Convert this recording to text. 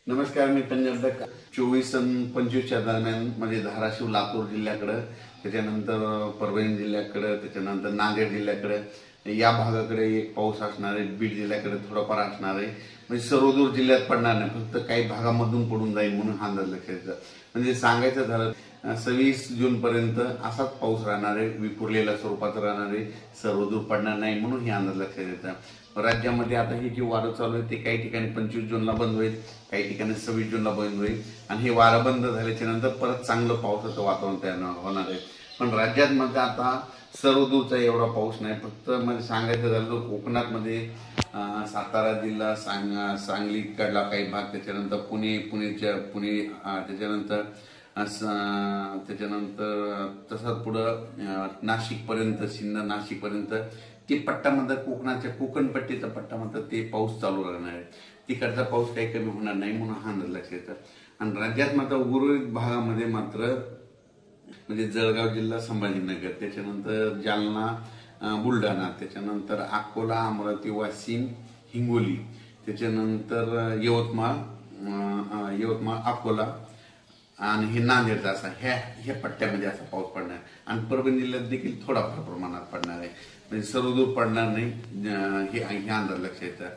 नमस्कार, मी पंजाब 24 आणि 25च्या दरम्यान म्हणजे धाराशिव लातूर जिल्ह्याकडे, त्याच्यानंतर परभणी जिल्ह्याकडे, त्याच्यानंतर नांदेड जिल्ह्याकडे या भागाकडे एक पाऊस असणार आहे. बीड जिल्ह्याकडे थोडाफार असणार आहे. म्हणजे सर्वदूर जिल्ह्यात पडणार नाही, फक्त काही भागामधून पडून जाईल म्हणून हा अंदाज लक्षात. म्हणजे सांगायचं झालं 26 जून पर्यंत असाच पाऊस राहणार आहे, विखुरलेल्या स्वरूपात राहणार आहे, सर्वदूर पडणार नाही म्हणून हे अंदाज लक्षात येतात. राज्यामध्ये आता हे जे वारं चालू आहे ते काही ठिकाणी 25 जूनला बंद होईल, काही ठिकाणी 26 जूनला बंद होईल आणि हे वारं बंद झाल्याच्या नंतर परत चांगलं पावसाचं वातावरण तयार होणार आहे. पण राज्यात मध्ये आता सर्वदूरचा एवढा पाऊस नाही. फक्त म्हणजे सांगायचं झालं तर कोकणात मध्ये सातारा जिल्हा, सांगलीकडला काही भाग, त्याच्यानंतर पुणे, त्याच्यानंतर तसंच पुढं नाशिक पर्यंत, सिन्नर नाशिक पर्यंत ते पट्ट्यामध्ये कोकणाच्या कोकणपट्टीचा पट्ट्यामध्ये ते पाऊस चालू राहणार आहे. तिकडचा पाऊस काही कमी होणार नाही म्हणून हा अंदाज लक्षात येतात. आणि राज्यात मात्र उर्वरित भागामध्ये मात्र म्हणजे जळगाव जिल्हा, संभाजीनगर, त्याच्यानंतर जालना, बुलढाणा, त्याच्यानंतर अकोला, अमरावती, वाशिम, हिंगोली, त्याच्यानंतर यवतमाळ, अकोला आणि हे नांदेडचा असा ह्या पट्ट्यामध्ये असा पाऊस पडणार आहे. आणि परभणी जिल्ह्यात देखील थोडाफार प्रमाणात पडणार आहे. म्हणजे सर्वदूर पडणार नाही, हे अंदाज लक्षात येतात.